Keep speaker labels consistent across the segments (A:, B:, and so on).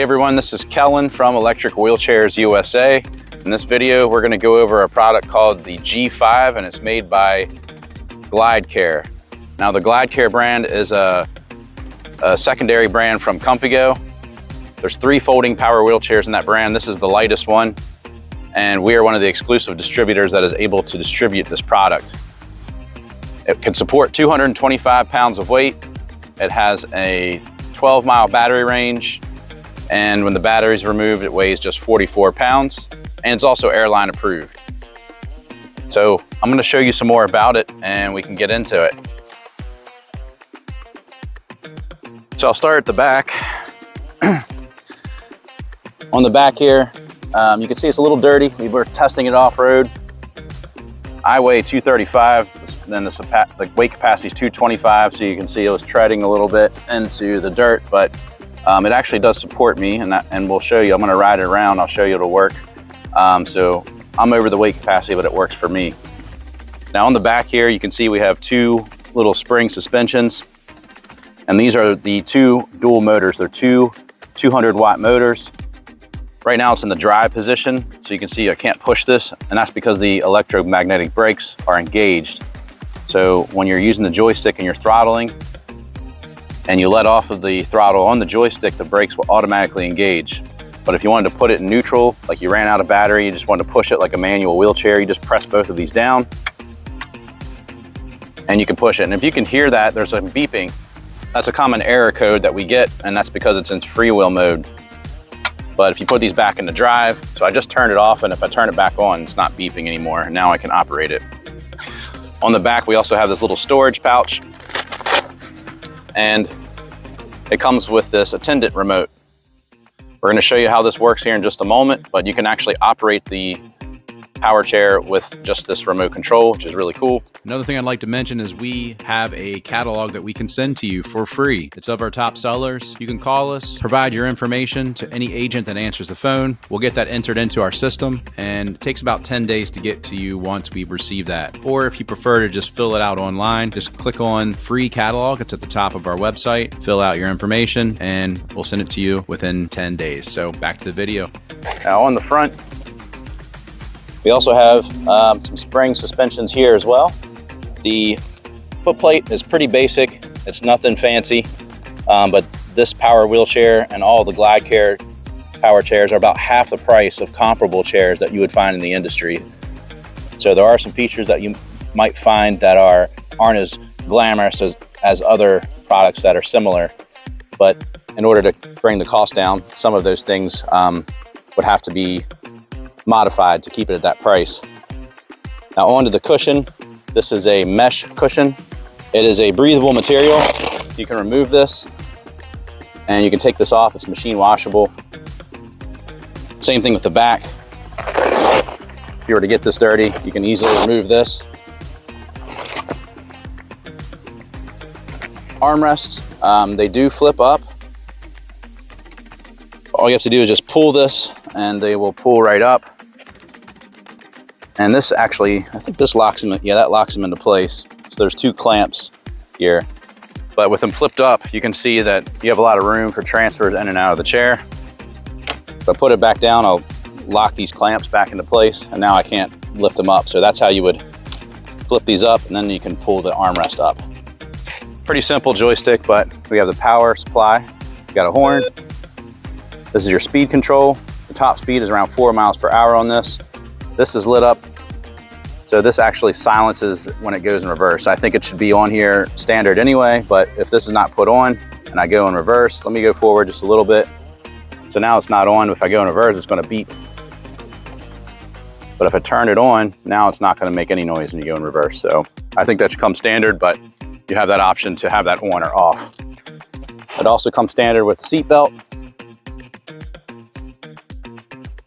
A: everyone, this is Kellen from Electric Wheelchairs USA. In this video, we're going to go over a product called the G-5, and it's made by Glide Care. Now, the Glide Care brand is a secondary brand from Comfigo. There's 3 folding power wheelchairs in that brand. This is the lightest one, and we are one of the exclusive distributors that is able to distribute this product. It can support 225 pounds of weight. It has a 12-mile battery range, and when the battery is removed, it weighs just 44 pounds, and it's also airline approved. So I'm going to show you some more about it, and we can get into it. So I'll start at the back. On the back here, you can see it's a little dirty. We were testing it off-road. I weigh 235, then the weight capacity is 225, so you can see it was treading a little bit into the dirt, but it actually does support me, and we'll show you. I'm going to ride it around. I'll show you it'll work. So I'm over the weight capacity, but it works for me. Now on the back here, you can see we have 2 little spring suspensions, and these are the 2 dual motors. They're 2 200-watt motors. Right now it's in the dry position, so you can see I can't push this, and that's because the electromagnetic brakes are engaged. So when you're using the joystick and you're throttling, and you let off of the throttle on the joystick, the brakes will automatically engage. But if you wanted to put it in neutral, like you ran out of battery, you just wanted to push it like a manual wheelchair, you just press both of these down, and you can push it. And if you can hear that, there's a beeping. That's a common error code that we get, and that's because it's in freewheel mode. But if you put these back into drive, so I just turned it off, and if I turn it back on, it's not beeping anymore, and now I can operate it. On the back, we also have this little storage pouch, and it comes with this attendant remote. We're going to show you how this works here in just a moment, but you can actually operate the power chair with just this remote control, which is really cool.
B: Another thing I'd like to mention is we have a catalog that we can send to you for free. It's of our top sellers. You can call us, provide your information to any agent that answers the phone. We'll get that entered into our system, and it takes about 10 days to get to you once we've received that. Or if you prefer to just fill it out online, just click on free catalog. It's at the top of our website. Fill out your information and we'll send it to you within 10 days. So back to the video.
A: Now on the front, we also have some spring suspensions here as well. The foot plate is pretty basic. It's nothing fancy, but this power wheelchair and all the Glide Care power chairs are about half the price of comparable chairs that you would find in the industry. So there are some features that you might find that aren't as glamorous as other products that are similar. But in order to bring the cost down, some of those things would have to be modified to keep it at that price. Now onto the cushion. This is a mesh cushion. It is a breathable material. You can remove this and you can take this off. It's machine washable. Same thing with the back. If you were to get this dirty, you can easily remove this. Armrests, they do flip up. All you have to do is just pull this and they will pull right up. And this actually, I think this locks them, yeah, that locks them into place. So there's 2 clamps here. But with them flipped up, you can see that you have a lot of room for transfers in and out of the chair. If I put it back down, I'll lock these clamps back into place, and now I can't lift them up. So that's how you would flip these up, and then you can pull the armrest up. Pretty simple joystick, but we have the power supply. We got a horn. This is your speed control. The top speed is around 4 miles per hour on this. This is lit up, so this actually silences when it goes in reverse. I think it should be on here standard anyway, but if this is not put on and I go in reverse, let me go forward just a little bit. So now it's not on. If I go in reverse, it's going to beep. But if I turn it on, now it's not going to make any noise when you go in reverse. So I think that should come standard, but you have that option to have that on or off. It also comes standard with the seat belt.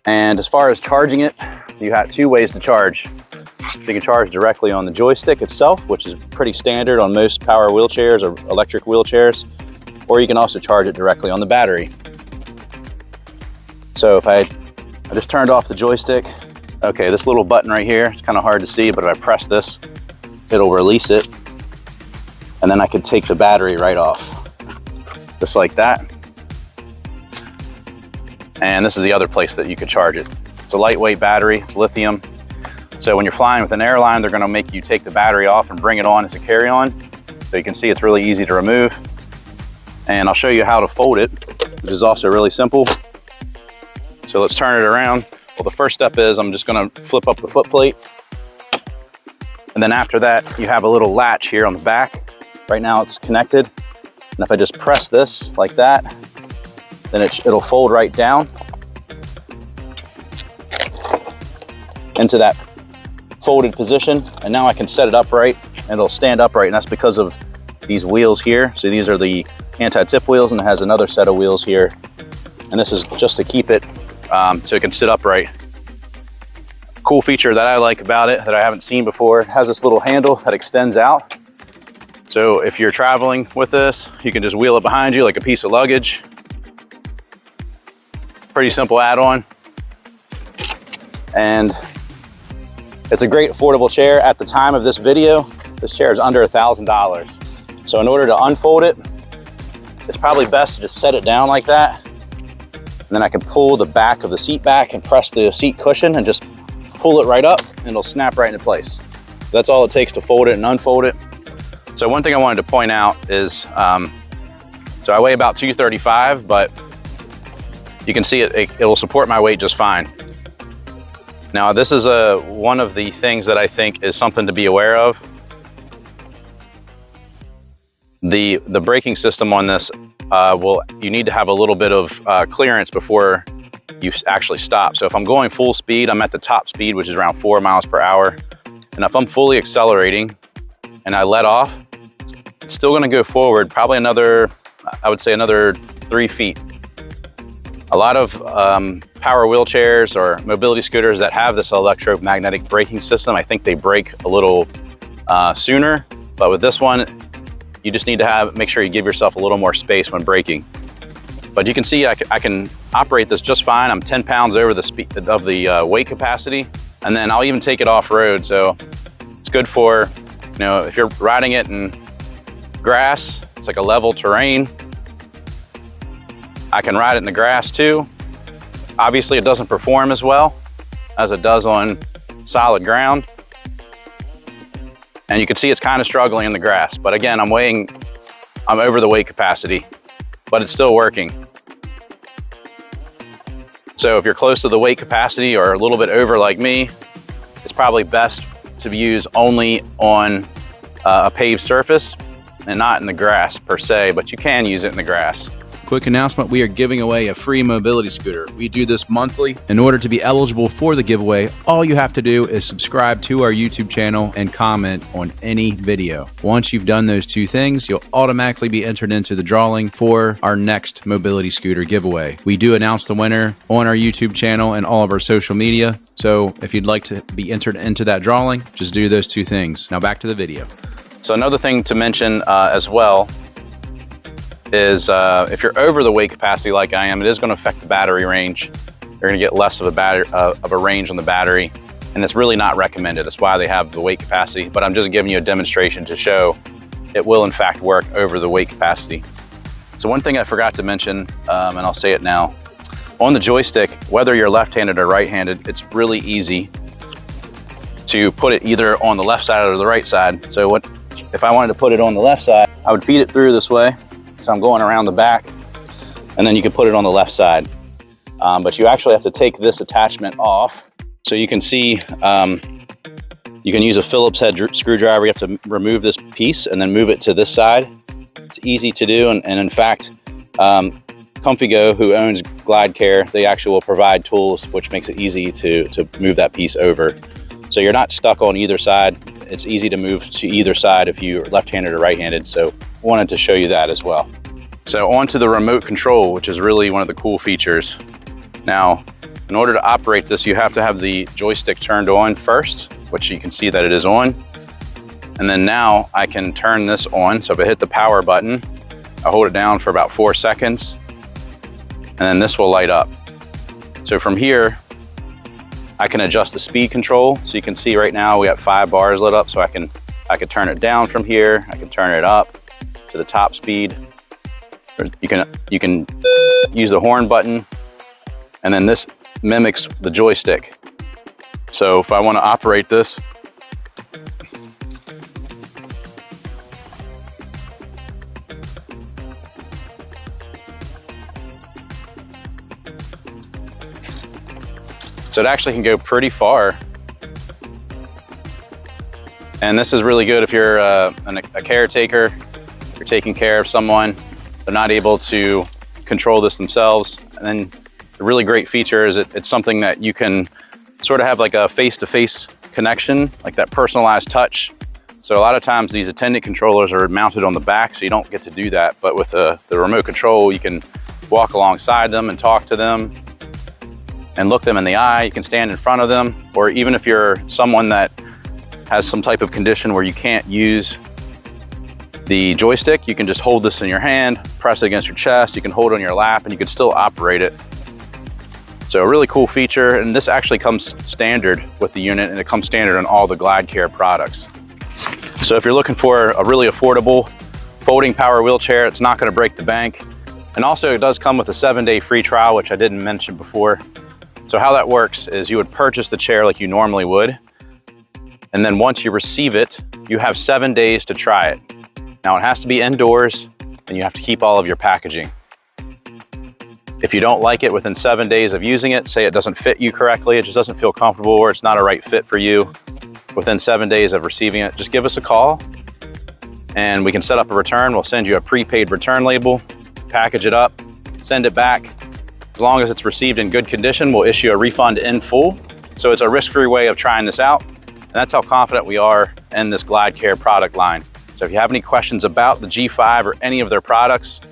A: And as far as charging it, you have 2 ways to charge. So you can charge directly on the joystick itself, which is pretty standard on most power wheelchairs or electric wheelchairs, or you can also charge it directly on the battery. So if I just turned off the joystick, okay, this little button right here, it's kind of hard to see, but if I press this, it'll release it, and then I could take the battery right off, just like that. And this is the other place that you could charge it. It's a lightweight battery, it's lithium. So when you're flying with an airline, they're gonna make you take the battery off and bring it on as a carry-on. So you can see it's really easy to remove. And I'll show you how to fold it, which is also really simple. So let's turn it around. Well, the first step is I'm just gonna flip up the foot plate. And then after that, you have a little latch here on the back. Right now it's connected. And if I just press this like that, then it'll fold right down into that folded position. And now I can set it upright and it'll stand upright. And that's because of these wheels here. So these are the anti-tip wheels, and it has another set of wheels here. And this is just to keep it so it can sit upright. Cool feature that I like about it that I haven't seen before, it has this little handle that extends out. So if you're traveling with this, you can just wheel it behind you like a piece of luggage. Pretty simple add-on. And it's a great affordable chair. At the time of this video, this chair is under $1,000. So in order to unfold it, it's probably best to just set it down like that. And then I can pull the back of the seat back and press the seat cushion and just pull it right up and it'll snap right into place. So that's all it takes to fold it and unfold it. So one thing I wanted to point out is, so I weigh about 235, but you can see it will support my weight just fine. Now this is one of the things that I think is something to be aware of. The braking system on this, you need to have a little bit of clearance before you actually stop. So if I'm going full speed, I'm at the top speed, which is around 4 miles per hour. And if I'm fully accelerating and I let off, it's still gonna go forward, probably another, I would say another 3 feet. A lot of power wheelchairs or mobility scooters that have this electromagnetic braking system, I think they brake a little sooner. But with this one, you just need to make sure you give yourself a little more space when braking. But you can see I can operate this just fine. I'm 10 pounds over the speed of the weight capacity. And then I'll even take it off-road. So it's good for, if you're riding it in grass, it's like a level terrain. I can ride it in the grass too. Obviously it doesn't perform as well as it does on solid ground. And you can see it's kind of struggling in the grass. But again, I'm over the weight capacity, but it's still working. So if you're close to the weight capacity or a little bit over like me, it's probably best to use only on a paved surface and not in the grass per se, but you can use it in the grass.
B: Quick announcement, we are giving away a free mobility scooter. We do this monthly. In order to be eligible for the giveaway, all you have to do is subscribe to our YouTube channel and comment on any video. Once you've done those two things, you'll automatically be entered into the drawing for our next mobility scooter giveaway. We do announce the winner on our YouTube channel and all of our social media. So if you'd like to be entered into that drawing, just do those two things. Now back to the video.
A: So another thing to mention as well is if you're over the weight capacity like I am, it is going to affect the battery range. You're going to get less of a range on the battery, and it's really not recommended. That's why they have the weight capacity, but I'm just giving you a demonstration to show it will in fact work over the weight capacity. So one thing I forgot to mention, and I'll say it now, on the joystick, whether you're left-handed or right-handed, it's really easy to put it either on the left side or the right side. So if I wanted to put it on the left side, I would feed it through this way. So I'm going around the back, and then you can put it on the left side. But you actually have to take this attachment off. So you can see, you can use a Phillips head screwdriver. You have to remove this piece and then move it to this side. It's easy to do, and in fact, ComfyGo, who owns Glide Care, they actually will provide tools which makes it easy to move that piece over. So you're not stuck on either side. It's easy to move to either side if you're left-handed or right-handed. So wanted to show you that as well. So on to the remote control, which is really one of the cool features. Now, in order to operate this, you have to have the joystick turned on first, which you can see that it is on. And then now I can turn this on. So if I hit the power button, I hold it down for about 4 seconds, and then this will light up. So from here, I can adjust the speed control. So you can see right now we got 5 bars lit up. So I can turn it down from here. I can turn it up to the top speed. You can use the horn button And then this mimics the joystick. So if I want to operate this, so it actually can go pretty far. And this is really good if you're a caretaker, you're taking care of someone, they're not able to control this themselves. And then the really great feature is it's something that you can sort of have like a face-to-face connection, like that personalized touch. So a lot of times these attendant controllers are mounted on the back, so you don't get to do that. But with the remote control, you can walk alongside them and talk to them and look them in the eye. You can stand in front of them, or even if you're someone that has some type of condition where you can't use the joystick, you can just hold this in your hand, press it against your chest, you can hold it on your lap, and you can still operate it. So a really cool feature, and this actually comes standard with the unit, and it comes standard on all the GlideCare products. So if you're looking for a really affordable folding power wheelchair, it's not gonna break the bank. And also it does come with a 7-day free trial, which I didn't mention before. So how that works is you would purchase the chair like you normally would, and then once you receive it, you have 7 days to try it. Now it has to be indoors, and you have to keep all of your packaging. If you don't like it within 7 days of using it, say it doesn't fit you correctly, it just doesn't feel comfortable, or it's not a right fit for you, within 7 days of receiving it, just give us a call and we can set up a return. We'll send you a prepaid return label, package it up, send it back. As long as it's received in good condition, we'll issue a refund in full. So it's a risk-free way of trying this out. And that's how confident we are in this GlideCare product line. So if you have any questions about the G-5 or any of their products,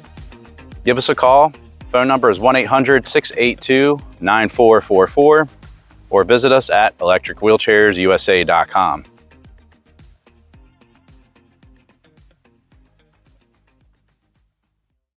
A: give us a call. Phone number is 1-800-682-9444, or visit us at electricwheelchairsusa.com.